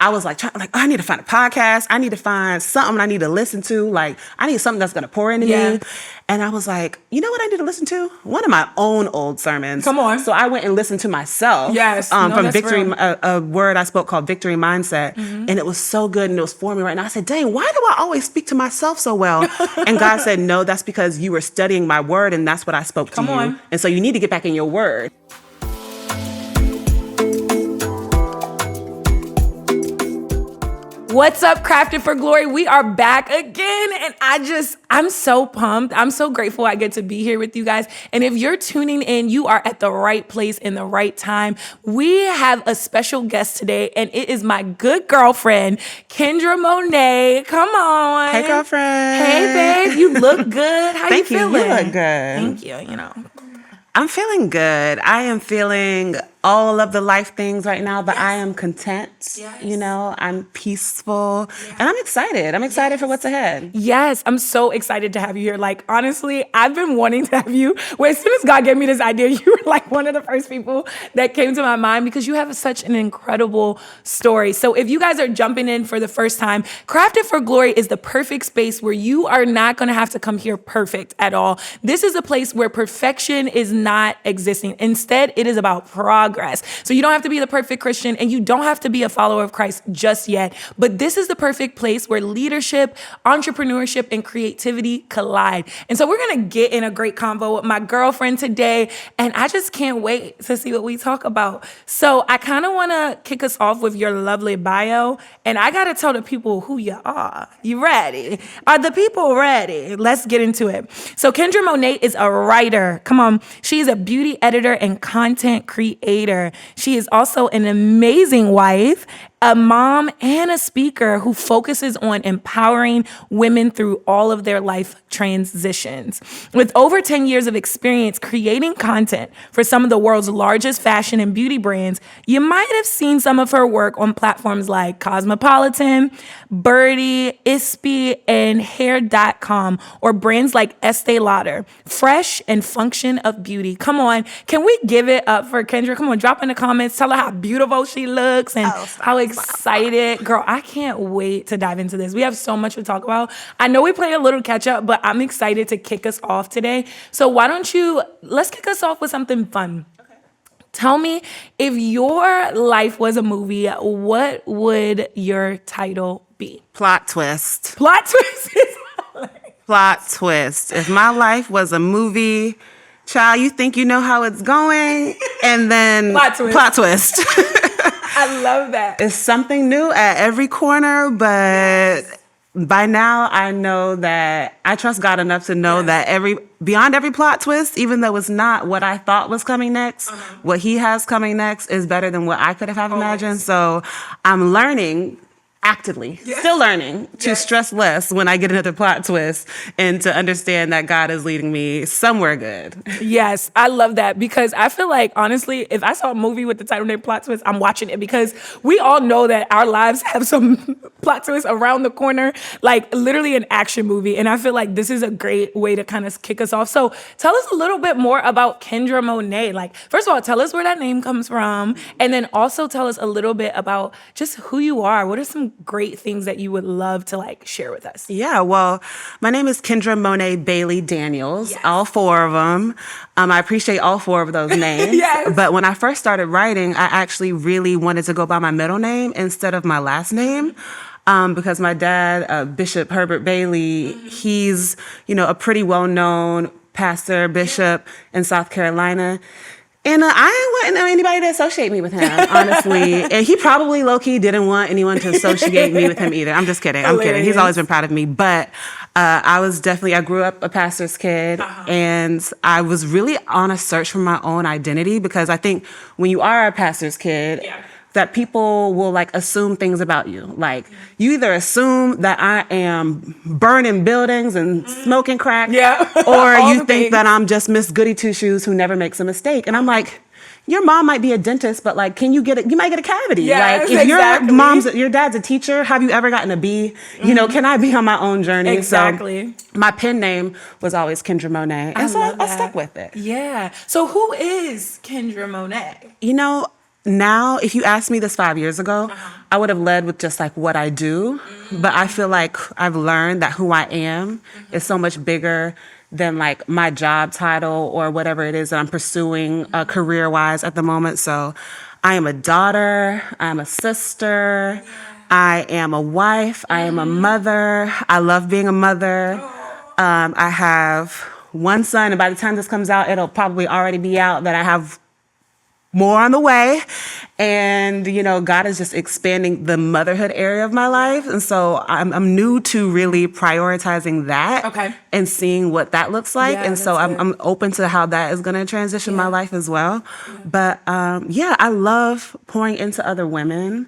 I was like, I need to find a podcast. I need to find something I need to listen to. Like, I need something that's going to pour into me. And I was like, you know what I need to listen to? One of my own old sermons. Come on. So I went and listened to myself. Yes. From Victory, a word I spoke called Victory Mindset. And it was so good and it was for me right now. I said, dang, why do I always speak to myself so well? And God said, no, that's because you were studying my word and that's what I spoke to you. And so you need to get back in your word. What's up, Crafted for Glory? We are back again, and I'm so pumped. I'm so grateful I get to be here with you guys. And if you're tuning in, you are at the right place in the right time. We have a special guest today, and it is my good girlfriend, Kindra Moné. Come on. Hey, girlfriend. Hey, babe. You look good. How you feeling? You look good. Thank you. I'm feeling good. I am feeling all of the life things right now, but I am content. Yes. You know, I'm peaceful and I'm excited. I'm excited for what's ahead. Yes, I'm so excited to have you here. Like, honestly, I've been wanting to have you. Well, as soon as God gave me this idea, you were like one of the first people that came to my mind because you have such an incredible story. So if you guys are jumping in for the first time, Crafted for Glory is the perfect space where you are not going to have to come here perfect at all. This is a place where perfection is not existing. Instead, it is about progress. So you don't have to be the perfect Christian and you don't have to be a follower of Christ just yet. But this is the perfect place where leadership, entrepreneurship, and creativity collide. And so we're going to get in a great convo with my girlfriend today. And I just can't wait to see what we talk about. So I kind of want to kick us off with your lovely bio. And I got to tell the people who you are. You ready? Are the people ready? Let's get into it. So Kindra Moné is a writer. Come on. She is a beauty editor and content creator. She is also an amazing wife, a mom, and a speaker who focuses on empowering women through all of their life transitions. With over 10 years of experience creating content for some of the world's largest fashion and beauty brands, you might have seen some of her work on platforms like Cosmopolitan, Birdie, Ispy, and Hair.com, or brands like Estee Lauder, Fresh and Function of Beauty. Come on, can we give it up for Kindra? Come on, drop in the comments, tell her how beautiful she looks and how excited. Girl, I can't wait to dive into this. We have so much to talk about. I know we played a little catch up, but I'm excited to kick us off today. So let's kick us off with something fun. Okay. Tell me, if your life was a movie, what would your title be? Plot twist. Plot twist is Plot twist. If my life was a movie, child, you think you know how it's going, and then plot twist. I love that. It's something new at every corner, but by now I know that I trust God enough to know that beyond every plot twist, even though it's not what I thought was coming next, what he has coming next is better than what I could have imagined. So I'm learning actively, still learning to stress less when I get into the plot twist and to understand that God is leading me somewhere good. Yes, I love that because I feel like, honestly, if I saw a movie with the title named Plot Twist, I'm watching it because we all know that our lives have some plot twists around the corner, like literally an action movie. And I feel like this is a great way to kind of kick us off. So tell us a little bit more about Kindra Moné. Like, first of all, tell us where that name comes from. And then also tell us a little bit about just who you are. What are some great things that you would love to share with us? Yeah, well, my name is Kindra Moné Bailey Daniels, all four of them. I appreciate all four of those names. Yes. But when I first started writing, I actually really wanted to go by my middle name instead of my last name. Because my dad, Bishop Herbert Bailey, he's, a pretty well-known pastor, bishop in South Carolina. And I didn't want anybody to associate me with him, honestly. And he probably low-key didn't want anyone to associate me with him either. I'm just kidding. I'm kidding. He's always been proud of me. But I grew up a pastor's kid. And I was really on a search for my own identity because I think when you are a pastor's kid, that people will assume things about you. Like, you either assume that I am burning buildings and smoking crack, or you think that I'm just Miss Goody Two Shoes who never makes a mistake. And I'm like, your mom might be a dentist, but you might get a cavity. Yes, if your dad's a teacher, have you ever gotten a B? Can I be on my own journey? Exactly. So my pen name was always Kindra Moné. And I stuck with it. Yeah. So who is Kindra Moné? now, if you asked me this 5 years ago, I would have led with just like what I do. But I feel like I've learned that who I am is so much bigger than like my job title or whatever it is that I'm pursuing career-wise at the moment. So I am a daughter, I'm a sister, I am a wife, I am a mother. I love being a mother. I have one son, and by the time this comes out, it'll probably already be out that I have more on the way. And, you know, God is just expanding the motherhood area of my life. And so I'm new to really prioritizing that and seeing what that looks like. Yeah, and so I'm open to how that is going to transition my life as well. But I love pouring into other women.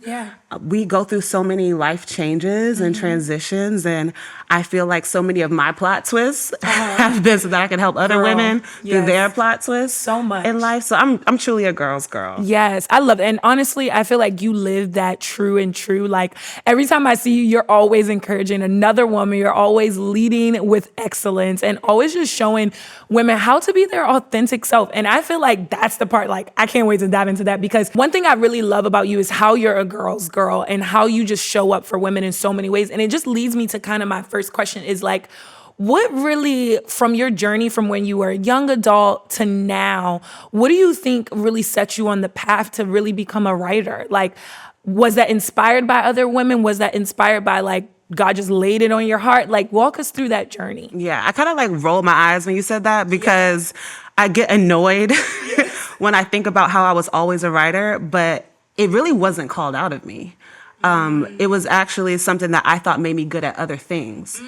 We go through so many life changes and transitions, and I feel like so many of my plot twists have been so that I can help other women through their plot twists so much in life. So I'm truly a girl's girl. Yes, I love it. And honestly, I feel like you live that true and true. Like every time I see you, you're always encouraging another woman. You're always leading with excellence and always just showing women how to be their authentic self. And I feel like that's the part, like, I can't wait to dive into that, because one thing I really love about you is how you're a girl's girl and how you just show up for women in so many ways. And it just leads me to kind of my first question is like, what really, from your journey from when you were a young adult to now, what do you think really set you on the path to really become a writer? Like, was that inspired by other women? Was that inspired by like God just laid it on your heart? Like, walk us through that journey. Yeah, I kind of like rolled my eyes when you said that, because I get annoyed when I think about how I was always a writer, but it really wasn't called out of me. It was actually something that I thought made me good at other things.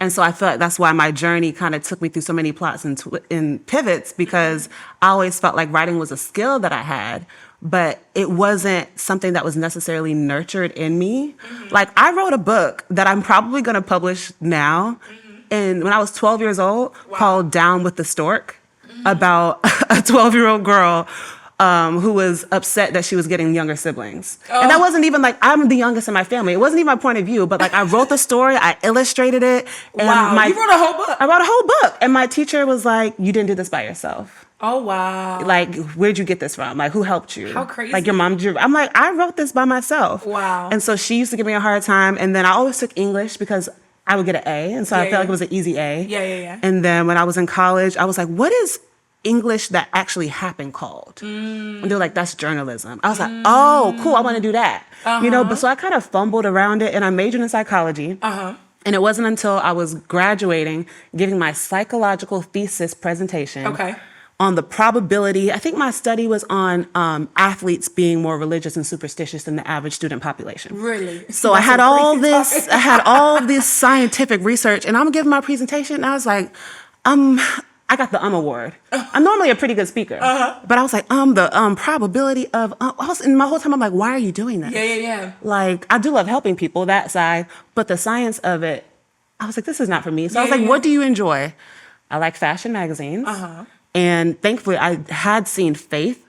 And so I feel like that's why my journey kind of took me through so many plots and pivots, because I always felt like writing was a skill that I had, but it wasn't something that was necessarily nurtured in me. Like, I wrote a book that I'm probably going to publish now, and when I was 12 years old, called Down with the Stork, about a 12-year-old girl who was upset that she was getting younger siblings. And that wasn't even like, I'm the youngest in my family. It wasn't even my point of view, but like, I wrote the story, I illustrated it. And You wrote a whole book? I wrote a whole book. And my teacher was like, you didn't do this by yourself. Oh, wow. Like, where'd you get this from? Like, who helped you? How crazy. Like, your mom did I'm like, I wrote this by myself. Wow. And so she used to give me a hard time. And then I always took English because I would get an A. And so I felt like it was an easy A. Yeah. And then when I was in college, I was like, what is English that actually happened called? And they're like, that's journalism. I was like, oh, cool, I want to do that. You know, but so I kind of fumbled around it, and I majored in psychology. And it wasn't until I was graduating, giving my psychological thesis presentation on the probability. I think my study was on athletes being more religious and superstitious than the average student population. Really? So I had all this scientific research, and I'm giving my presentation, and I was like, I got the award. I'm normally a pretty good speaker, but I was like, the probability of, and my whole time I'm like, why are you doing that? Yeah. Like, I do love helping people, that side, but the science of it, I was like, this is not for me. So I was like, what do you enjoy? I like fashion magazines. And thankfully, I had seen faith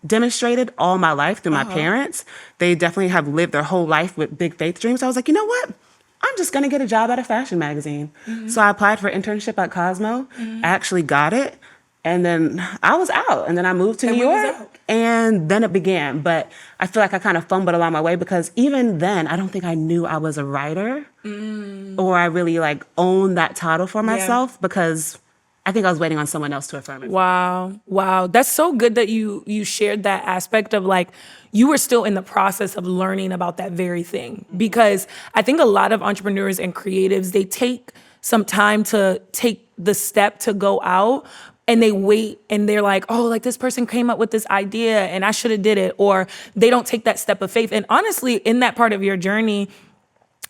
demonstrated all my life through my parents. They definitely have lived their whole life with big faith dreams. So I was like, you know what? I'm just going to get a job at a fashion magazine. So I applied for an internship at Cosmo. I actually got it. And then I was out. And then I moved to New York. And then it began. But I feel like I kind of fumbled along my way, because even then, I don't think I knew I was a writer or I really like owned that title for myself, because I think I was waiting on someone else to affirm it. Wow. That's so good that you shared that aspect of like, you were still in the process of learning about that very thing. Because I think a lot of entrepreneurs and creatives, they take some time to take the step to go out, and they wait, and they're like, oh, like this person came up with this idea and I should have did it. Or they don't take that step of faith. And honestly, in that part of your journey,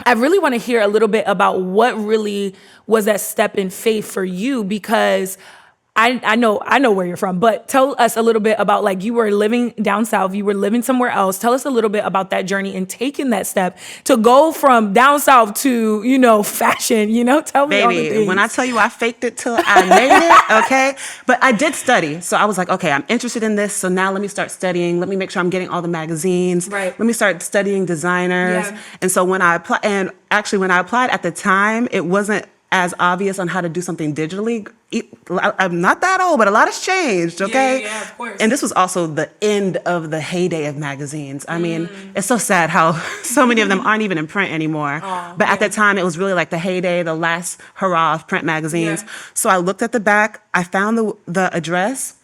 I really want to hear a little bit about what really was that step in faith for you, because I know where you're from, but tell us a little bit about, like, you were living down south, you were living somewhere else. Tell us a little bit about that journey and taking that step to go from down south to, you know, fashion, you know, tell me all the things. When I tell you I faked it till I made it, okay? But I did study. So I was like, okay, I'm interested in this. So now let me start studying. Let me make sure I'm getting all the magazines. Right. Let me start studying designers. Yeah. And so when I applied, and actually when I applied at the time, it wasn't as obvious on how to do something digitally I'm not that old, but a lot has changed, okay? Yeah, of course. And this was also the end of the heyday of magazines. I mean, it's so sad how so many of them aren't even in print anymore. But at that time, it was really like the heyday, the last hurrah of print magazines. Yeah. So I looked at the back, I found the address,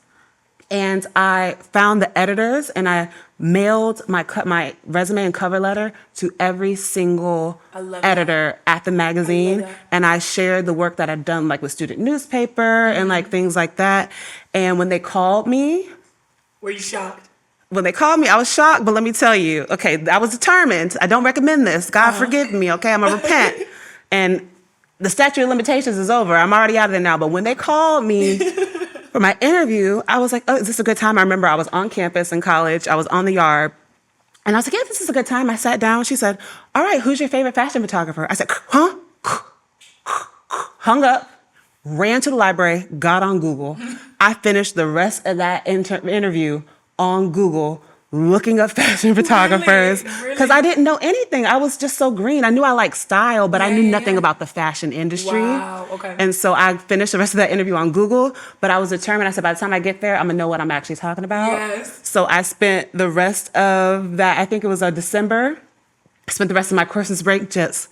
and I found the editors, and I mailed my resume and cover letter to every single editor at the magazine. And I shared the work that I'd done, like with student newspaper and like things like that. And when they called me, Were you shocked? when they called me, I was shocked. But let me tell you, okay, I was determined. I don't recommend this. God forgive me, okay? I'm gonna repent. And the statute of limitations is over. I'm already out of there now. But when they called me for my interview, I was like, oh, is this a good time? I remember I was on campus in college. I was on the yard. And I was like, yeah, this is a good time. I sat down. She said, all right, who's your favorite fashion photographer? I said, huh? Hung up, ran to the library, got on Google. I finished the rest of that interview on Google, looking up fashion photographers, because I didn't know anything. I was just so green. I knew I liked style, but I knew nothing about the fashion industry. Wow, okay. And so I finished the rest of that interview on Google, but I was determined. I said, by the time I get there, I'm gonna know what I'm actually talking about. Yes. So I spent the rest of that, I think it was December, I spent the rest of my Christmas break just,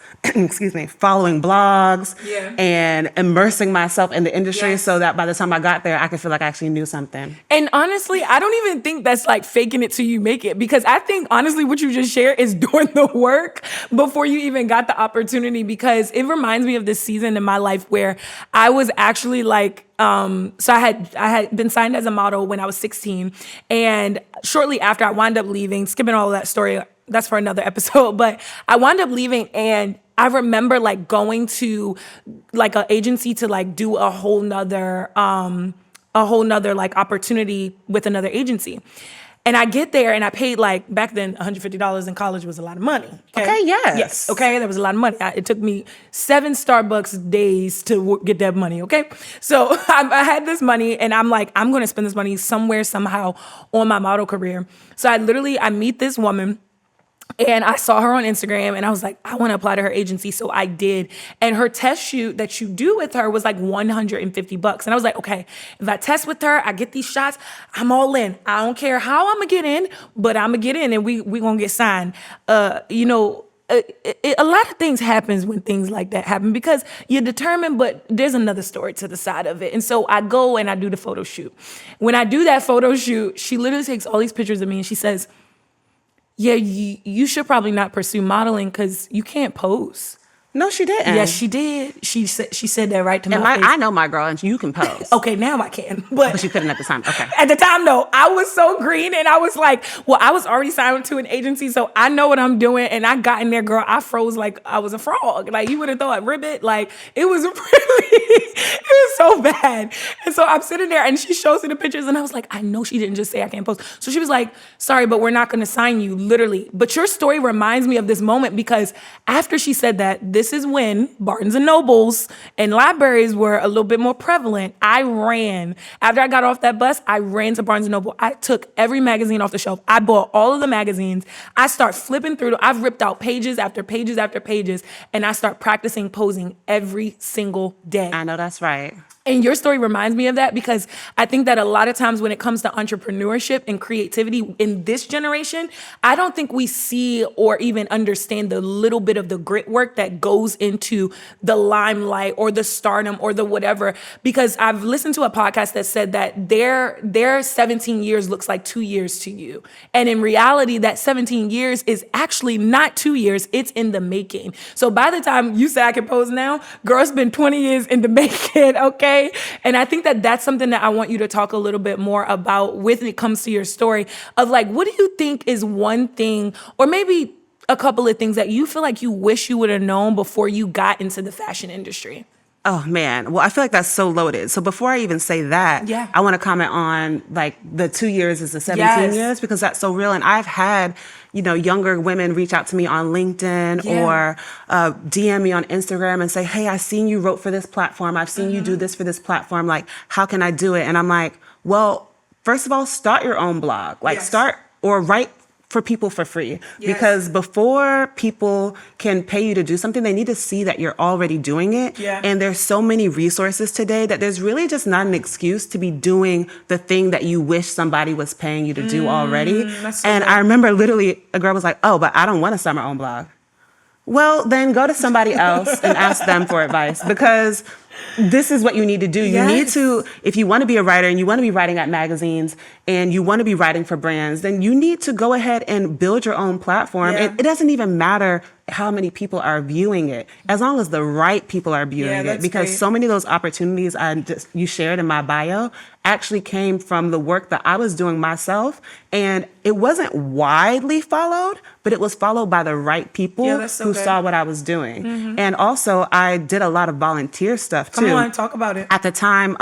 following blogs and immersing myself in the industry so that by the time I got there, I could feel like I actually knew something. And honestly, I don't even think that's like faking it till you make it, because I think honestly what you just shared is doing the work before you even got the opportunity, because it reminds me of this season in my life where I was actually like, so I had been signed as a model when I was 16, and shortly after I wound up leaving, skipping all of that story, that's for another episode, but I wound up leaving, and I remember like going to like an agency to like do a whole nother like opportunity with another agency. And I get there and I paid like, back then, $150 in college was a lot of money. Okay, yes. Yes, okay, that was a lot of money. It took me 7 Starbucks days to get that money, okay? So I had this money and I'm like, I'm gonna spend this money somewhere, somehow on my model career. So I meet this woman, and I saw her on Instagram and I was like, I want to apply to her agency. So I did. And her test shoot that you do with her was like $150. And I was like, okay, if I test with her, I get these shots, I'm all in. I don't care how I'm going to get in, but I'm going to get in and we going to get signed. A lot of things happens when things like that happen because you're determined, but there's another story to the side of it. And so I go and I do the photo shoot. When I do that photo shoot, she literally takes all these pictures of me and she says, yeah, you should probably not pursue modeling because you can't pose. No, she didn't. Yes, she did. She said that right to my face. I know my girl, and you can pose. Okay, now I can. But you couldn't at the time. Okay. At the time, no. I was so green, and I was like, well, I was already signed to an agency, so I know what I'm doing. And I got in there, girl. I froze like I was a frog. Like, you would have thought ribbit. Like, it was it was so bad. And so I'm sitting there, and she shows me the pictures, and I was like, I know she didn't just say I can't pose. So she was like, sorry, but we're not going to sign you, literally. But your story reminds me of this moment because after she said that, this is when Barnes and Nobles and libraries were a little bit more prevalent. I ran. After I got off that bus, I ran to Barnes and Noble. I took every magazine off the shelf. I bought all of the magazines. I start flipping through them. I've ripped out pages after pages after pages, and I start practicing posing every single day. I know that's right. And your story reminds me of that because I think that a lot of times when it comes to entrepreneurship and creativity in this generation, I don't think we see or even understand the little bit of the grit work that goes into the limelight or the stardom or the whatever. Because I've listened to a podcast that said that their 17 years looks like 2 years to you. And in reality, that 17 years is actually not 2 years, it's in the making. So by the time you say I can pose now, girl, it's been 20 years in the making, okay? And I think that that's something that I want you to talk a little bit more about when it comes to your story of like, what do you think is one thing or maybe a couple of things that you feel like you wish you would have known before you got into the fashion industry? Oh, man. Well, I feel like that's so loaded. So before I even say that, I want to comment on like the 2 years is the 17 years because that's so real. And I've had, younger women reach out to me on LinkedIn or DM me on Instagram and say, hey, I've seen you wrote for this platform. I've seen you do this for this platform. Like, how can I do it? And I'm like, well, first of all, start your own blog. Like start or write for people for free. Yes. Because before people can pay you to do something, they need to see that you're already doing it. Yeah. And there's so many resources today that there's really just not an excuse to be doing the thing that you wish somebody was paying you to do already. That's so And good. I remember literally a girl was like, oh, but I don't want to start my own blog. Well, then go to somebody else and ask them for advice, because this is what you need to do. You need to, if you want to be a writer and you want to be writing at magazines and you want to be writing for brands, then you need to go ahead and build your own platform. Yeah. And it doesn't even matter how many people are viewing it, as long as the right people are viewing it. Because great. so many of those opportunities you shared in my bio actually came from the work that I was doing myself. And it wasn't widely followed, but it was followed by the right people who saw what I was doing. And also, I did a lot of volunteer stuff too. Come on, talk about it. At the time,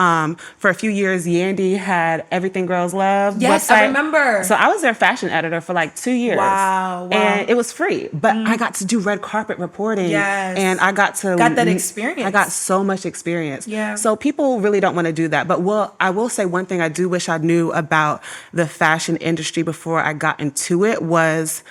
for a few years, Yandy had Everything Girls Love Yes, website. I remember. So I was their fashion editor for like 2 years. Wow. And it was free, but I got to do red carpet reporting. Yes. And I got that experience. I got so much experience. Yeah. So people really don't want to do that. But I will say one thing I do wish I knew about the fashion industry before I got into it was,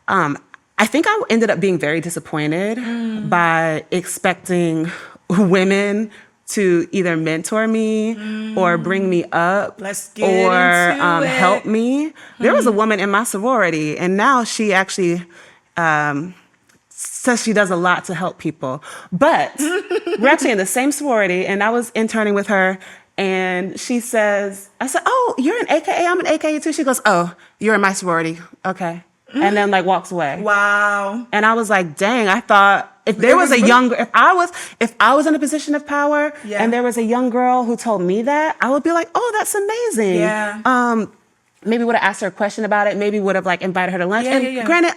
I think I ended up being very disappointed by expecting women to either mentor me or bring me up or help me. There was a woman in my sorority, and now she actually says she does a lot to help people. But we're actually in the same sorority, and I was interning with her, and she says, I said, oh, you're an AKA? I'm an AKA too. She goes, oh, you're in my sorority. Okay. And then like walks away. Wow. And I was like, dang, I thought if there was if I was in a position of power and there was a young girl who told me that, I would be like, oh, that's amazing. Yeah. Maybe would have asked her a question about it. Maybe would have like invited her to lunch. Granted,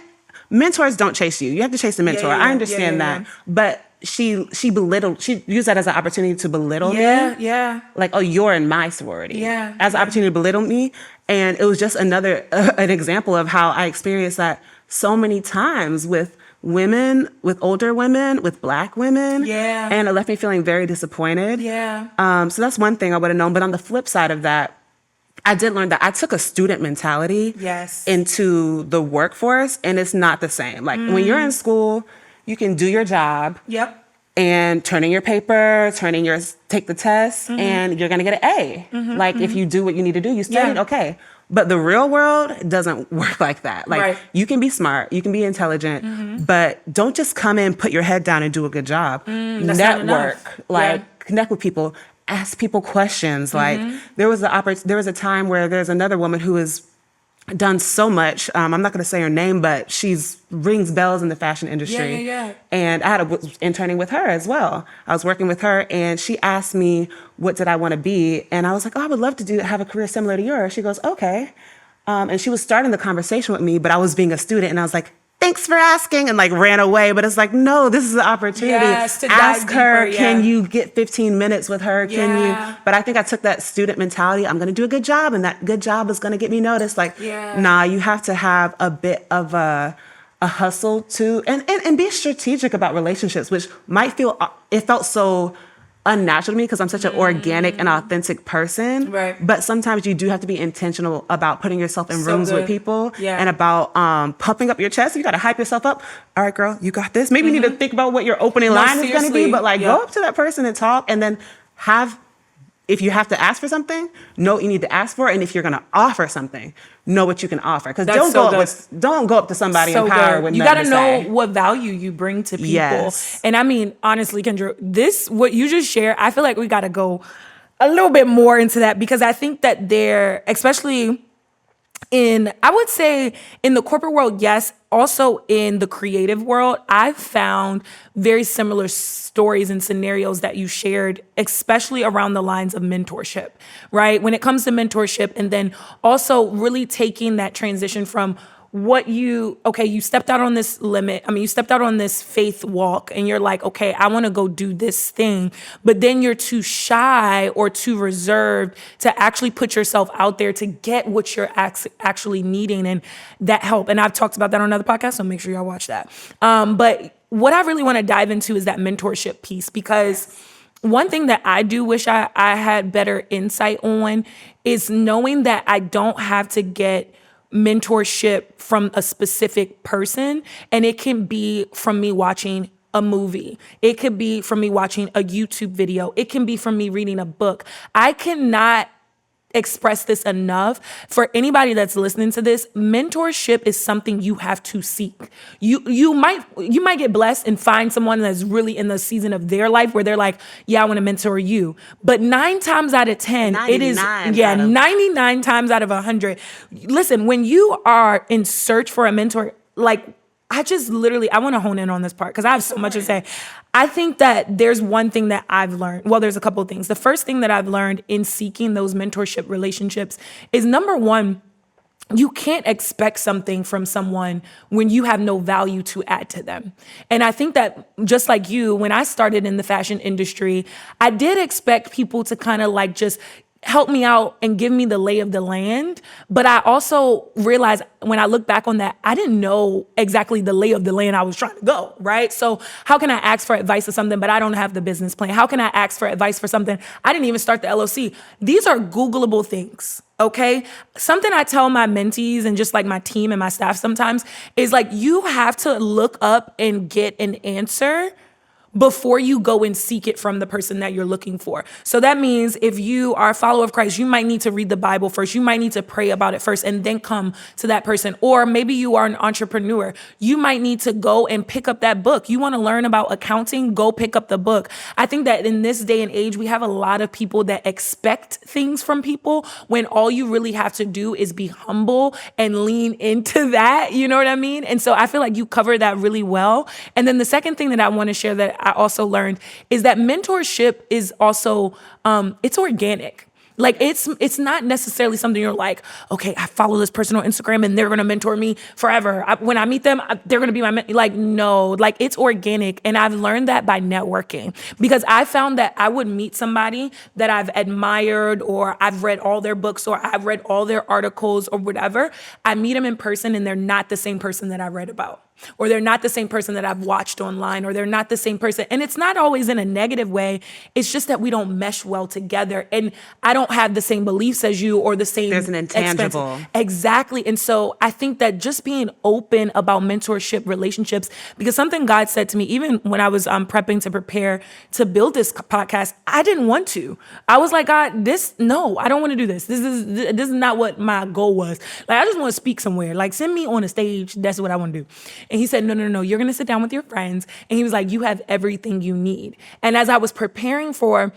mentors don't chase you. You have to chase the mentor. I understand that. But she used that as an opportunity to belittle me. Yeah. Like, oh, you're in my sorority. Yeah. As an opportunity to belittle me. And it was just another, an example of how I experienced that so many times with women, with older women, with Black women. Yeah. And it left me feeling very disappointed. Yeah. So that's one thing I would have known. But on the flip side of that, I did learn that I took a student mentality into the workforce, and it's not the same. Like when you're in school, you can do your job. Yep. And turn in your paper, take the test, and you're gonna get an A. If you do what you need to do, you studied, okay. But the real world doesn't work like that. Like you can be smart, you can be intelligent, but don't just come in, put your head down, and do a good job. Network, connect with people, ask people questions. Like there was a time where there's another woman who is done so much. I'm not going to say her name, but she's rings bells in the fashion industry. And I was interning with her as well. I was working with her, and she asked me, what did I want to be? And I was like, oh, I would love to have a career similar to yours. She goes, okay. And she was starting the conversation with me, but I was being a student, and I was like, thanks for asking, and like ran away. But it's like, no, this is an opportunity. To ask her, deeper, can you get 15 minutes with her? Can you? But I think I took that student mentality. I'm going to do a good job, and that good job is going to get me noticed. Like, nah, you have to have a bit of a hustle too, and be strategic about relationships, which it felt so unnatural to me because I'm such an organic and authentic person. Right. But sometimes you do have to be intentional about putting yourself in rooms with people and about pumping up your chest. You got to hype yourself up. All right, girl, you got this. Maybe you need to think about what your opening line is going to be, but like go up to that person and talk, and then if you have to ask for something, know what you need to ask for. And if you're going to offer something, know what you can offer. Because don't go up to somebody in power with nothing to say. You got to know what value you bring to people. Yes. And I mean, honestly, Kindra, what you just shared, I feel like we got to go a little bit more into that, because I think that especially I would say in the corporate world, yes, also in the creative world, I've found very similar stories and scenarios that you shared, especially around the lines of mentorship, right? When it comes to mentorship, and then also really taking that transition from you stepped out on this you stepped out on this faith walk, and you're like, okay, I want to go do this thing. But then you're too shy or too reserved to actually put yourself out there to get what you're actually needing and that help. And I've talked about that on another podcast, so make sure y'all watch that. But what I really want to dive into is that mentorship piece, because one thing that I do wish I had better insight on is knowing that I don't have to get mentorship from a specific person. And it can be from me watching a movie. It could be from me watching a YouTube video. It can be from me reading a book. I cannot express this enough. For anybody that's listening to this, mentorship is something you have to seek. You might get blessed and find someone that's really in the season of their life where they're like, yeah, I want to mentor you. But 9 times out of 10, it is 99 times out of 100. Listen, when you are in search for a mentor, like I want to hone in on this part because I have so much to say. I think that there's one thing that I've learned. Well, there's a couple of things. The first thing that I've learned in seeking those mentorship relationships is, number one, you can't expect something from someone when you have no value to add to them. And I think that just like you, when I started in the fashion industry, I did expect people to kind of like just help me out and give me the lay of the land. But I also realized when I look back on that, I didn't know exactly the lay of the land I was trying to go, right? So how can I ask for advice for something, but I don't have the business plan? How can I ask for advice for something? I didn't even start the LLC. These are Googleable things, okay? Something I tell my mentees and just like my team and my staff sometimes is like, you have to look up and get an answer before you go and seek it from the person that you're looking for. So that means if you are a follower of Christ, you might need to read the Bible first. You might need to pray about it first and then come to that person. Or maybe you are an entrepreneur. You might need to go and pick up that book. You want to learn about accounting? Go pick up the book. I think that in this day and age, we have a lot of people that expect things from people when all you really have to do is be humble and lean into that. You know what I mean? And so I feel like you cover that really well. And then the second thing that I want to share that I also learned is that mentorship is also, it's organic. Like it's not necessarily something you're like, okay, I follow this person on Instagram and they're going to mentor me forever. When I meet them, they're going to be my like, no, like it's organic. And I've learned that by networking because I found that I would meet somebody that I've admired or I've read all their books or I've read all their articles or whatever. I meet them in person and they're not the same person that I read about. Or they're not the same person that I've watched online, or they're not the same person. And it's not always in a negative way. It's just that we don't mesh well together. And I don't have the same beliefs as you or the same. There's an intangible. Exactly. And so I think that just being open about mentorship relationships, because something God said to me, even when I was prepping to prepare to build this podcast, I didn't want to. I was like, God, no, I don't want to do this. This is not what my goal was. Like, I just want to speak somewhere. Like, send me on a stage. That's what I want to do. And he said, no, you're going to sit down with your friends. And he was like, you have everything you need. And as I was preparing for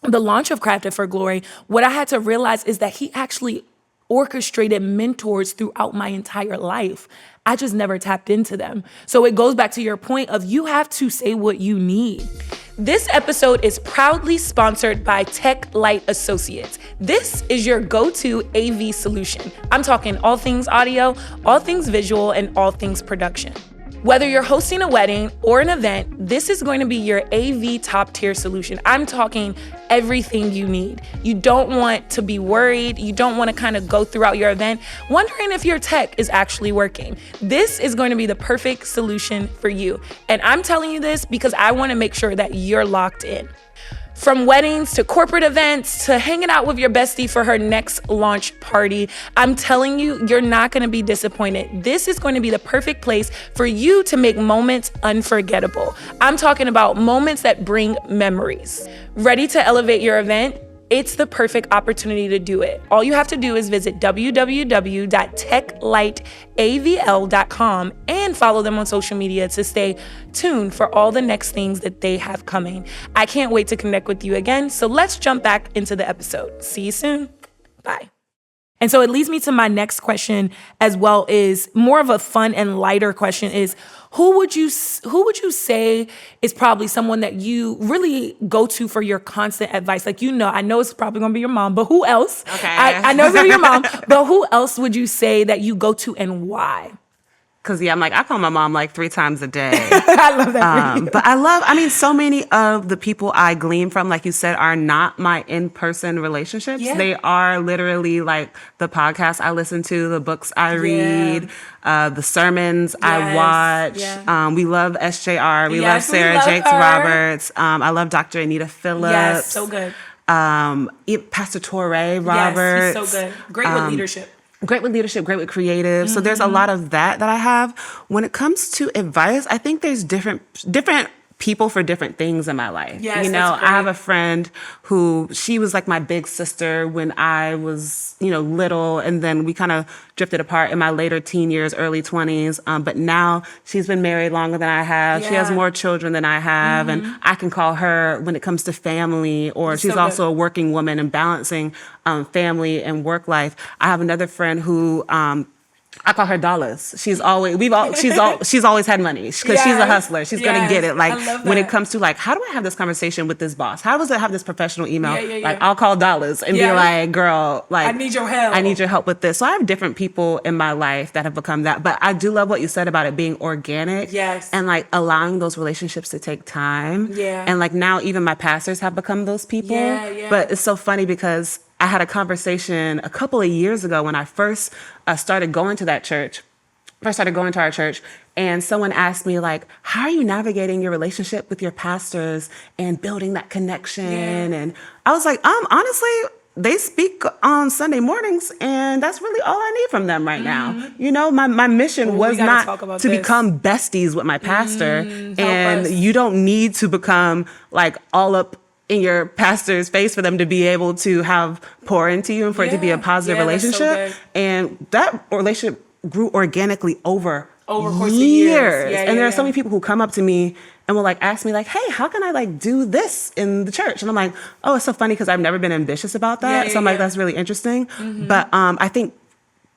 the launch of Crafted for Glory, what I had to realize is that he actually orchestrated mentors throughout my entire life. I just never tapped into them. So it goes back to your point of you have to say what you need. This episode is proudly sponsored by Tech Light Associates. This is your go-to AV solution. I'm talking all things audio, all things visual, and all things production. Whether you're hosting a wedding or an event, this is going to be your AV top tier solution. I'm talking everything you need. You don't want to be worried. You don't want to kind of go throughout your event wondering if your tech is actually working. This is going to be the perfect solution for you. And I'm telling you this because I want to make sure that you're locked in. From weddings to corporate events to hanging out with your bestie for her next launch party, I'm telling you, you're not going to be disappointed. This is going to be the perfect place for you to make moments unforgettable. I'm talking about moments that bring memories. Ready to elevate your event? It's the perfect opportunity to do it. All you have to do is visit www.techlightavl.com and follow them on social media to stay tuned for all the next things that they have coming. I can't wait to connect with you again. So let's jump back into the episode. See you soon. Bye. And so it leads me to my next question as well, is more of a fun and lighter question is, who would you say is probably someone that you really go to for your constant advice? Like, I know it's probably going to be your mom, but who else? Okay. I know it's going to be your mom, but who else would you say that you go to and why? Because, I call my mom like 3 times a day. I love that. But so many of the people I glean from, like you said, are not my in-person relationships. Yeah. They are literally like the podcasts I listen to, the books I read, the sermons I watch. Yeah. We love SJR. We love Sarah Jakes Roberts. I love Dr. Anita Phillips. Yes, so good. Pastor Torrey Roberts. Yes, he's so good. Great with leadership. great with leadership, great with creative. So there's a lot of that I have. When it comes to advice, I think there's different people for different things in my life. Yes, you know, that's great. I have a friend who, she was like my big sister when I was, little, and then we kind of drifted apart in my later teen years, early 20s. But now she's been married longer than I have. She has Yeah. more children than I have, and I can call her when it comes to family, or she's so also good. a working woman and balancing family and work life. I have another friend who I call her Dollars. She's always she's always had money because she's a Yes. hustler. She's gonna get it. Like I love when it that. comes to like, how do I have this conversation with this boss? How does I have this professional email? Yeah. Like I'll call Dollars and be Yeah. like, girl, like I need your help. I need your help with this. So I have different people in my life that have become that. But I do love what you said about it being organic. Yes. And like allowing those relationships to take time. Yeah. And like now even my pastors have become those people. Yeah. But it's so funny because I had a conversation a couple of years ago when I first started going to that church. First started going to our church, and someone asked me like, how are you navigating your relationship with your pastors and building that connection? Yeah. And I was like, honestly, they speak on Sunday mornings, and that's really all I need from them right now. You know, my mission was gotta not talk about to this. become besties with my pastor, and us. you don't need to become like all up in your pastor's face for them to be able to have pour into you and for it to be a Yeah. positive Yeah, that's so relationship. good. And that relationship grew organically over the course of years. and there are so many people who come up to me and will like ask me like, hey, how can I like do this in the church? And I'm like, oh, it's so funny because I've never been ambitious about that. Yeah, So I'm like, yeah. that's really interesting. But I think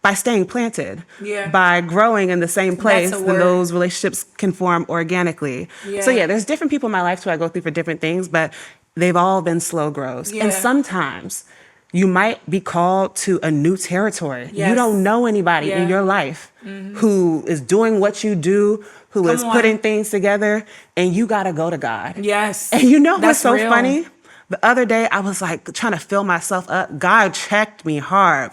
by staying planted, Yeah. by growing in the same place, That's a then word. those relationships can form organically. So Yeah. yeah, there's different people in my life who I go through for different things, but they've all been slow grows. Yeah. And sometimes you might be called to a new territory. You Yes. don't know anybody Yeah. in your life who is doing what you do, who is on. putting things together, and you got to go to God. Yes. And you know what's That's so real. funny? The other day, I was like trying to fill myself up. God checked me hard.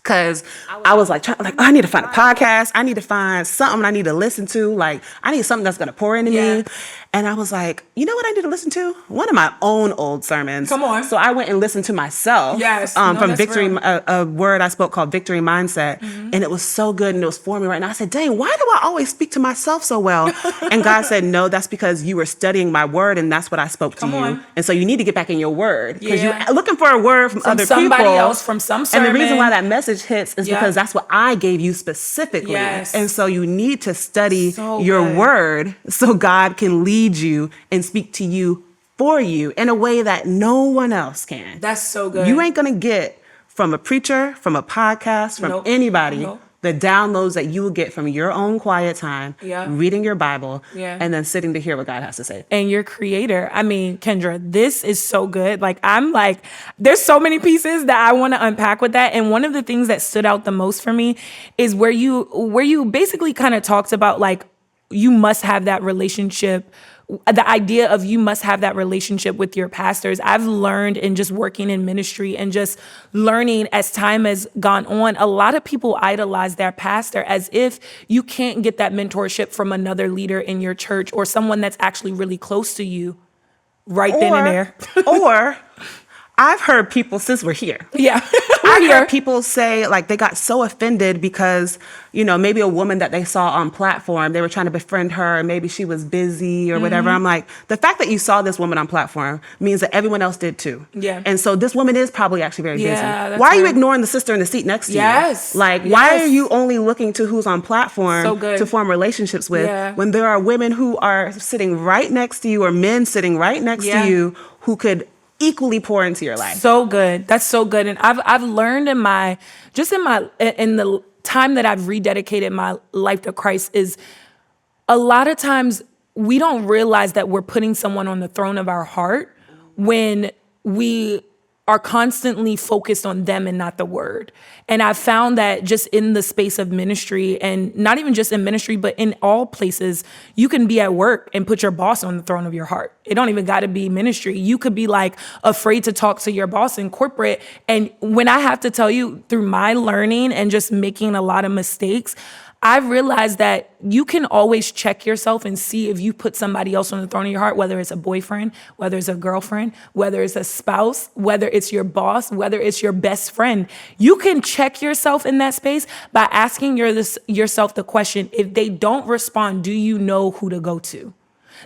Cause I was like, I need to find a podcast. I need to find something I need to listen to. Like, I need something that's gonna pour into Yeah. me. And I was like, you know what I need to listen to? One of my own old sermons. Come on. So I went and listened to myself. Yes. From No, that's Victory, real. a word I spoke called Victory Mindset. And it was so good and it was for me right now. I said, dang, why do I always speak to myself so well? And God said, no, that's because you were studying my word and that's what I spoke to Come you. on. And so you need to get back in your word. Because Yeah. you're looking for a word from other somebody people. else, from some And sermon. the reason why that message hits is Yeah. because that's what I gave you specifically. Yes. And so you need to study So your good. word so God can lead you and speak to you for you in a way that no one else can. That's so good. You ain't gonna get from a preacher, from a podcast, from Nope. anybody, Nope. the downloads that you will get from your own quiet time, Yeah. reading your Bible, Yeah. and then sitting to hear what God has to say. And your creator. I mean, Kindra, this is so good. Like, I'm like, there's so many pieces that I want to unpack with that. And one of the things that stood out the most for me is where you basically kind of talked about like, you must have that relationship. The idea of you must have that relationship with your pastors. I've learned in just working in ministry and just learning as time has gone on, a lot of people idolize their pastor as if you can't get that mentorship from another leader in your church or someone that's actually really close to you right then and there. Or I've heard people, since we're here, Yeah. I We're here. heard people say like they got so offended because, maybe a woman that they saw on platform, they were trying to befriend her and maybe she was busy or whatever. I'm like, the fact that you saw this woman on platform means that everyone else did too. Yeah. And so this woman is probably actually very Yeah, busy. that's Why are you real. ignoring the sister in the seat next to Yes. you? Like, why Yes. are you only looking to who's on platform So good. to form relationships with Yeah. when there are women who are sitting right next to you or men sitting right next Yeah. to you who could equally pour into your life? So good. That's so good. And I've learned in the time that I've rededicated my life to Christ is a lot of times we don't realize that we're putting someone on the throne of our heart when we are constantly focused on them and not the word. And I've found that just in the space of ministry, and not even just in ministry, but in all places, you can be at work and put your boss on the throne of your heart. It don't even got to be ministry. You could be like afraid to talk to your boss in corporate. And when I have to tell you through my learning and just making a lot of mistakes, I've realized that you can always check yourself and see if you put somebody else on the throne of your heart, whether it's a boyfriend, whether it's a girlfriend, whether it's a spouse, whether it's your boss, whether it's your best friend. You can check yourself in that space by asking yourself the question, if they don't respond, do you know who to go to?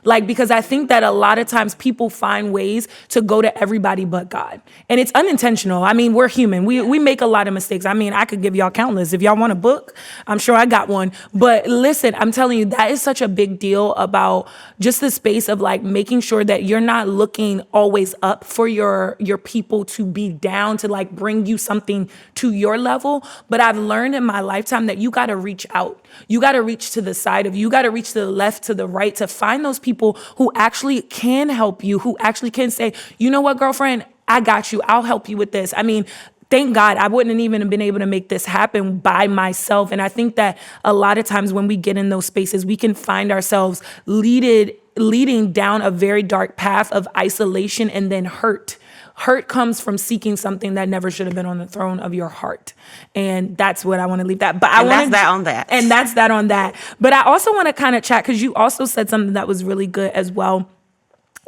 Like, because I think that a lot of times people find ways to go to everybody but God. And it's unintentional. I mean, we're human. We make a lot of mistakes. I mean, I could give y'all countless. If y'all want a book, I'm sure I got one. But listen, I'm telling you, that is such a big deal about just the space of like making sure that you're not looking always up for your people to be down, to like bring you something to your level. But I've learned in my lifetime that you got to reach out. You got to reach to the side of you. You got to reach to the left, to the right, to find those people who actually can help you, who actually can say, you know what, girlfriend, I got you. I'll help you with this. I mean, thank God I wouldn't have even been able to make this happen by myself. And I think that a lot of times when we get in those spaces, we can find ourselves leading down a very dark path of isolation and then hurt. Hurt comes from seeking something that never should have been on the throne of your heart. And that's what I want to leave that. But that's that on that. And that's that on that. But I also want to kind of chat, because you also said something that was really good as well.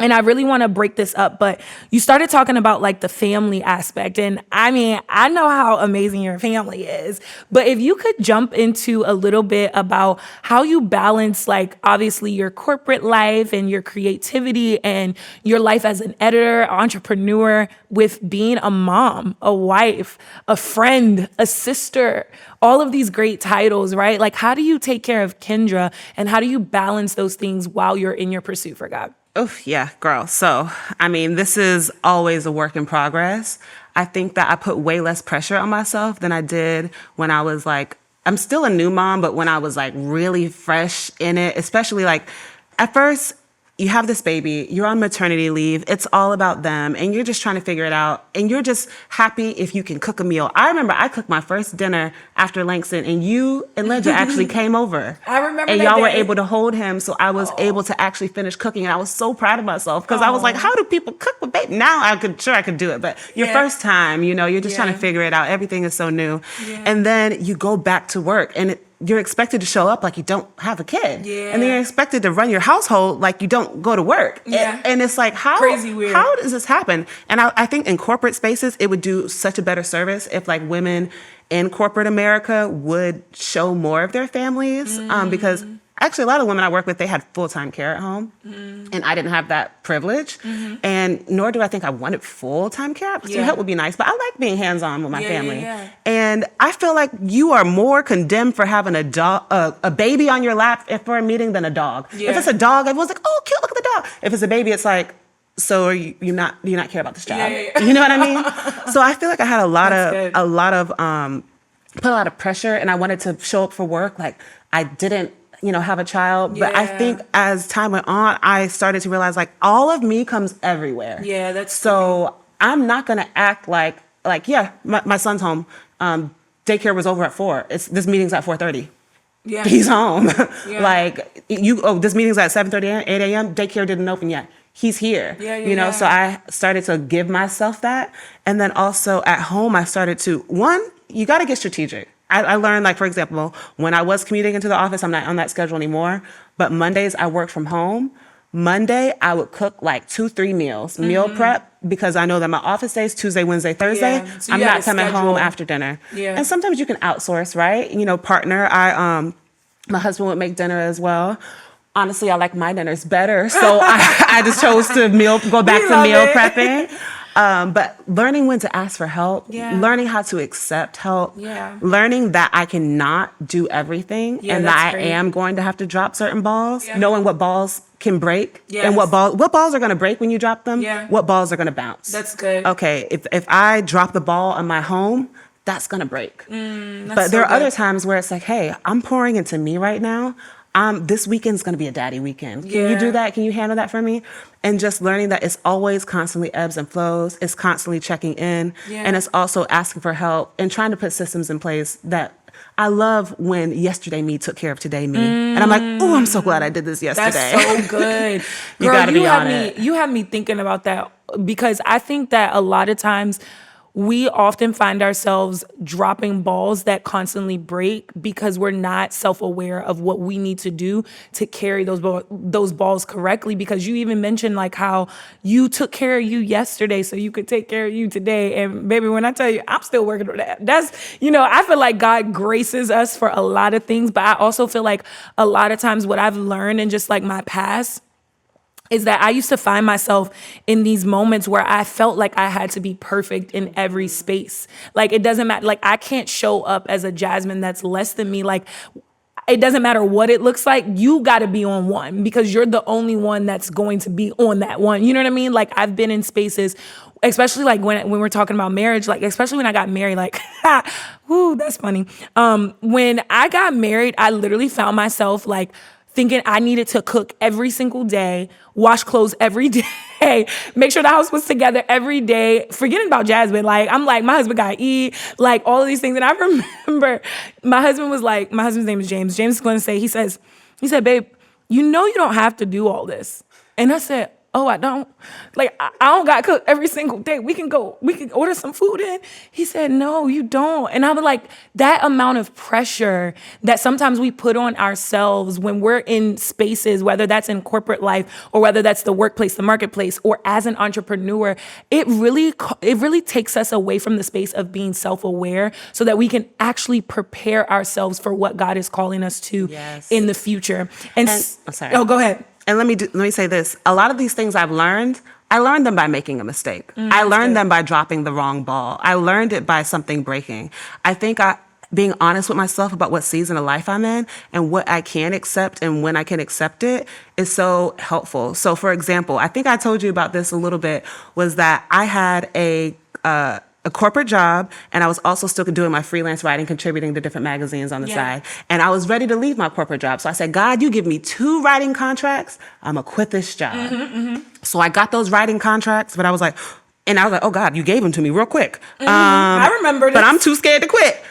And I really want to break this up, but you started talking about like the family aspect. And I mean, I know how amazing your family is, but if you could jump into a little bit about how you balance, like, obviously your corporate life and your creativity and your life as an editor, entrepreneur, with being a mom, a wife, a friend, a sister, all of these great titles, right? Like, how do you take care of Kindra, and how do you balance those things while you're in your pursuit for God? Oh, yeah, girl. So, I mean, this is always a work in progress. I think that I put way less pressure on myself than I did when I was like, I'm still a new mom, but when I was like really fresh in it, especially like at first, you have this baby, you're on maternity leave, it's all about them, and you're just trying to figure it out, and you're just happy if you can cook a meal. I remember I cooked my first dinner after Langston, and you and Ledja actually came over. I remember and that y'all day. were able to hold him, so I was able to actually finish cooking, and I was so proud of myself, because I was like, how do people cook with baby? Now I could do it, but your first time, you're just trying to figure it out. Everything is so new. And then you go back to work, and you're expected to show up like you don't have a kid. And then you're expected to run your household like you don't go to work. And it's like, Crazy weird. How does this happen? And I think in corporate spaces, it would do such a better service if like women in corporate America would show more of their families. Because actually a lot of women I work with, they had full-time care at home. And I didn't have that privilege. And nor do I think I wanted full-time care. Some help would be nice, but I like being hands-on with my family. And I feel like you are more condemned for having a baby on your lap for a meeting than a dog. If it's a dog, everyone's like, oh, cute, look at the dog. If it's a baby, it's like, so do you not care about this job? You know what I mean? So I feel like I had put a lot of pressure, and I wanted to show up for work. Like I didn't, have a child. But I think as time went on, I started to realize like all of me comes everywhere. So I'm not going to act like my son's home. Daycare was over at 4. This meeting's at 4:30. He's home. This meeting's at 7:30, 8 a.m. Daycare didn't open yet. He's here. So I started to give myself that. And then also at home, I started to, you got to get strategic. I learned, like, for example, when I was commuting into the office, I'm not on that schedule anymore, but Mondays I work from home. Monday, I would cook like 2-3 meals, meal prep, because I know that my office days, Tuesday, Wednesday, Thursday, So I'm not coming home after dinner. And sometimes you can outsource, right? Partner, my husband would make dinner as well. Honestly, I like my dinners better. So I just chose to go back to meal prepping. But learning when to ask for help, learning how to accept help, learning that I cannot do everything, and that I am going to have to drop certain balls, knowing what balls can break and what balls are going to break when you drop them, what balls are going to bounce. That's good. Okay, if I drop the ball on my home, that's going to break. But there are other times where it's like, hey, I'm pouring into me right now. This weekend's going to be a daddy weekend. Can you do that? Can you handle that for me? And just learning that it's always constantly ebbs and flows. It's constantly checking in. And it's also asking for help and trying to put systems in place that I love when yesterday me took care of today me. And I'm like, oh, I'm so glad I did this yesterday. That's so good. You Girl, got to be on it. You have me thinking about that, because I think that a lot of times we often find ourselves dropping balls that constantly break because we're not self-aware of what we need to do to carry those balls correctly. Because you even mentioned like how you took care of you yesterday so you could take care of you today. And baby, when I tell you, I'm still working on that. That's, I feel like God graces us for a lot of things, but I also feel like a lot of times what I've learned in just like my past is that I used to find myself in these moments where I felt like I had to be perfect in every space. Like, it doesn't matter. Like, I can't show up as a Jasmine that's less than me. Like, it doesn't matter what it looks like. You got to be on one because you're the only one that's going to be on that one. You know what I mean? Like, I've been in spaces, especially like when we're talking about marriage, like especially when I got married, like, whoo, that's funny. When I got married, I literally found myself like thinking I needed to cook every single day, wash clothes every day, make sure the house was together every day, forgetting about Jasmine. Like, I'm like, my husband got to eat, like all of these things. And I remember my husband's name is James. James is going to say, he said, babe, you don't have to do all this. And I said, oh, I don't. Like, I don't got to cook every single day. We can order some food in. He said, no, you don't. And I was like, that amount of pressure that sometimes we put on ourselves when we're in spaces, whether that's in corporate life or whether that's the workplace, the marketplace, or as an entrepreneur, it really takes us away from the space of being self-aware so that we can actually prepare ourselves for what God is calling us to in the future. Oh, go ahead. And let me say this. A lot of these things I learned them by making a mistake. I learned them by dropping the wrong ball. I learned it by something breaking. I think being honest with myself about what season of life I'm in and what I can accept and when I can accept it is so helpful. So for example, I think I told you about this a little bit, was that I had a corporate job, and I was also still doing my freelance writing, contributing to different magazines on the side. And I was ready to leave my corporate job. So I said, God, you give me 2 writing contracts, I'm going to quit this job. So I got those writing contracts, but I was like, oh God, you gave them to me real quick. I remember this. But I'm too scared to quit.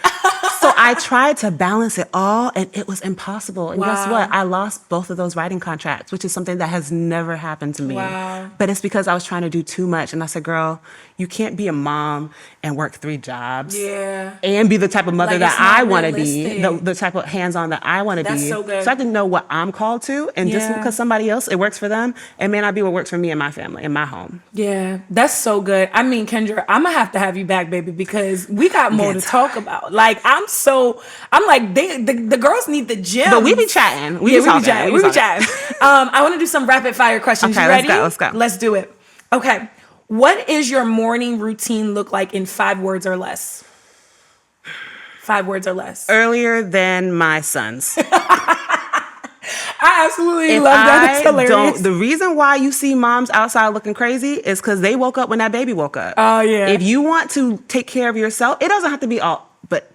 So I tried to balance it all, and it was impossible. And guess what? I lost both of those writing contracts, which is something that has never happened to me. But it's because I was trying to do too much. And I said, girl, you can't be a mom and work 3 jobs. And be the type of mother that I want to be, the type of hands-on that I want to be. That's so good. So I have to know what I'm called to. And just because somebody else, it works for them, it may not be what works for me and my family, in my home. Yeah, that's so good. I mean, Kindra, I'm going to have you back, baby, because we got more to talk about. Like, I'm like, the girls need the gym. But we be chatting. We be chatting. I want to do some rapid fire questions. Okay, you ready? Let's go. Let's do it. Okay. What is your morning routine look like in 5 words or less? 5 words or less. Earlier than my sons. I absolutely love that. It's hilarious. The reason why you see moms outside looking crazy is because they woke up when that baby woke up. Oh, yeah. If you want to take care of yourself, it doesn't have to be all, but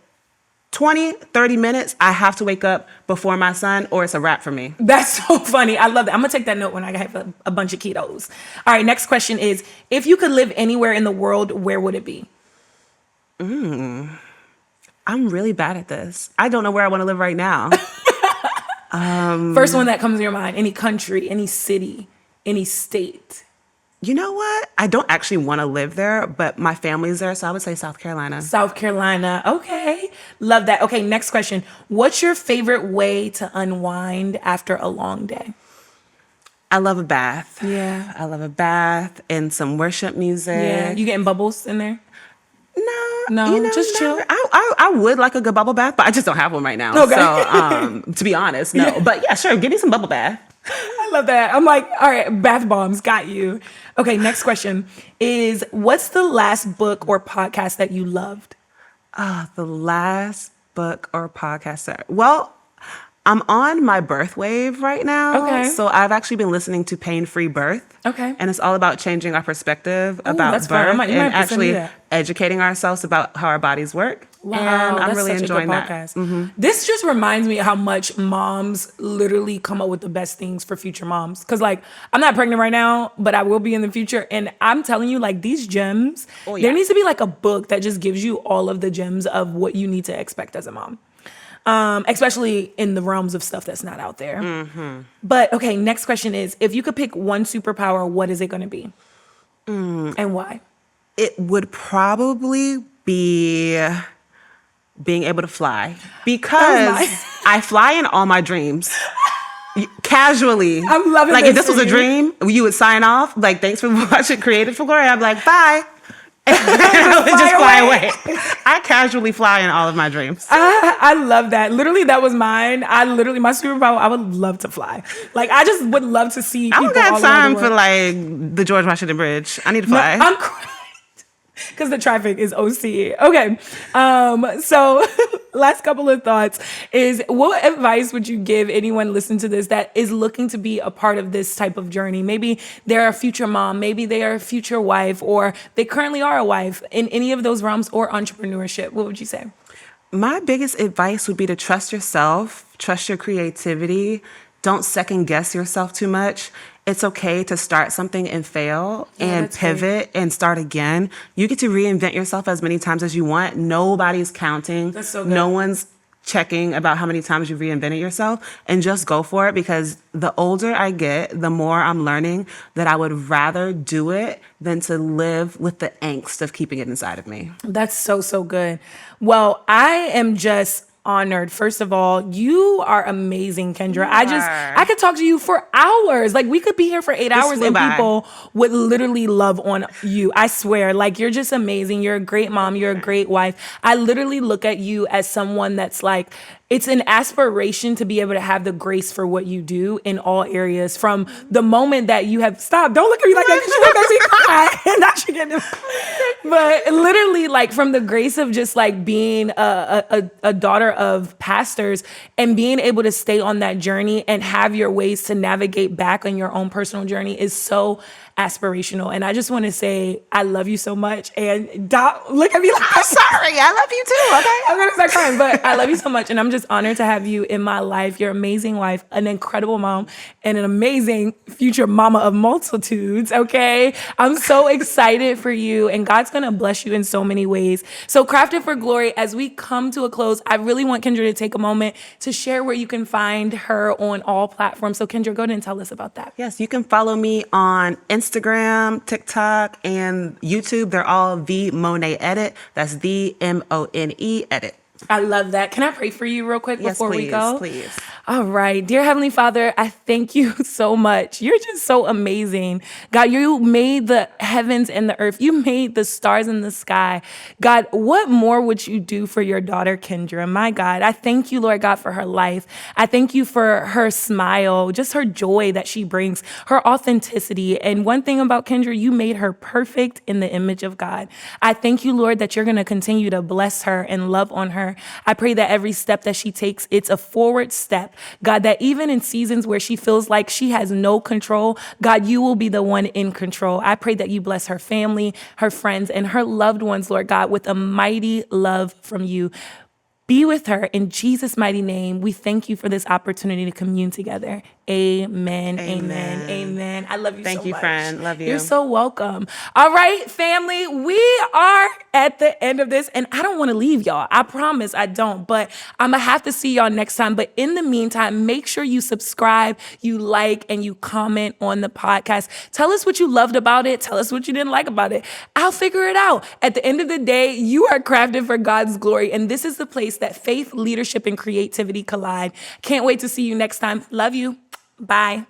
20, 30 minutes, I have to wake up before my son or it's a wrap for me. That's so funny. I love that. I'm going to take that note when I have a bunch of kiddos. All right, next question is, if you could live anywhere in the world, where would it be? I'm really bad at this. I don't know where I want to live right now. First one that comes to your mind, any country, any city, any state. You know what? I don't actually want to live there, but my family's there, so I would say South Carolina. South Carolina. Okay. Love that. Okay, next question. What's your favorite way to unwind after a long day? I love a bath. Yeah. I love a bath and some worship music. Yeah. You getting bubbles in there? No, just chill. I would like a good bubble bath, but I just don't have one right now. Okay. So, to be honest, no. Yeah. But yeah, sure, give me some bubble bath. I love that. I'm like, all right, bath bombs, got you. Okay, next question is, what's the last book or podcast that you loved? The last book or podcast well, I'm on my birth wave right now. Okay. So I've actually been listening to Pain-Free Birth. Okay. And it's all about changing our perspective about birth and actually educating ourselves about how our bodies work. Wow, and I'm really enjoying that. Mm-hmm. This just reminds me how much moms literally come up with the best things for future moms. Because, like, I'm not pregnant right now, but I will be in the future. And I'm telling you, like, these gems, there needs to be, like, a book that just gives you all of the gems of what you need to expect as a mom. Especially in the realms of stuff that's not out there. Mm-hmm. But, okay, next question is, if you could pick one superpower, what is it going to be? And why? It would probably be being able to fly, because mine. I fly in all my dreams. Casually. I'm loving like this if this for was a you. dream, you would sign off like, thanks for watching Created for Glory. I'd be like, bye. And I would just fly away. I casually fly in all of my dreams. I love that. Literally, that was mine. My superpower, I would love to fly. Like, I just would love to see people I don't got all time over the for world. like the George Washington Bridge. I need to fly. I'm crying. Because the traffic is OC. Okay. So last couple of thoughts is, what advice would you give anyone listening to this that is looking to be a part of this type of journey? Maybe they're a future mom, maybe they are a future wife, or they currently are a wife in any of those realms, or entrepreneurship. What would you say? My biggest advice would be to trust yourself, trust your creativity. Don't second guess yourself too much. It's okay to start something and fail and pivot and start again. You get to reinvent yourself as many times as you want. Nobody's counting. That's so good. No one's checking about how many times you've reinvented yourself, and just go for it, because the older I get, the more I'm learning that I would rather do it than to live with the angst of keeping it inside of me. That's so, so good. Well, I am just honored. First of all, you are amazing, Kindra. I could talk to you for hours. Like, we could be here for 8 hours and people would literally love on you. I swear, like, you're just amazing. You're a great mom. You're a great wife. I literally look at you as someone that's like, it's an aspiration to be able to have the grace for what you do in all areas. From the moment that you have, stop, don't look at me like that, because you make me cry. Not you getting, but literally, like, from the grace of just like being a daughter of pastors and being able to stay on that journey and have your ways to navigate back on your own personal journey is so aspirational. And I just want to say, I love you so much. And look at me like, I'm sorry, I love you too, okay? I'm going to start crying, but I love you so much. And I'm just honored to have you in my life. You're an amazing wife, an incredible mom, and an amazing future mama of multitudes, okay? I'm so excited for you, and God's going to bless you in so many ways. So Crafted for Glory, as we come to a close, I really want Kindra to take a moment to share where you can find her on all platforms. So Kindra, go ahead and tell us about that. Yes, you can follow me on Instagram, TikTok, and YouTube. They're all the Moné Edit. That's the MONE Edit. I love that. Can I pray for you real quick before we go? Yes, please. All right. Dear Heavenly Father, I thank you so much. You're just so amazing. God, you made the heavens and the earth. You made the stars in the sky. God, what more would you do for your daughter, Kindra? My God, I thank you, Lord God, for her life. I thank you for her smile, just her joy that she brings, her authenticity. And one thing about Kindra, you made her perfect in the image of God. I thank you, Lord, that you're going to continue to bless her and love on her. I pray that every step that she takes, it's a forward step. God, that even in seasons where she feels like she has no control, God, you will be the one in control. I pray that you bless her family, her friends, and her loved ones, Lord God, with a mighty love from you. Be with her in Jesus' mighty name. We thank you for this opportunity to commune together. Amen. Amen. Amen. I love you so much. Thank you, friend. Love you. You're so welcome. All right, family, we are at the end of this, and I don't want to leave y'all. I promise I don't, but I'm going to have to see y'all next time. But in the meantime, make sure you subscribe, you like, and you comment on the podcast. Tell us what you loved about it. Tell us what you didn't like about it. I'll figure it out. At the end of the day, you are crafted for God's glory, and this is the place that faith, leadership, and creativity collide. Can't wait to see you next time. Love you. Bye.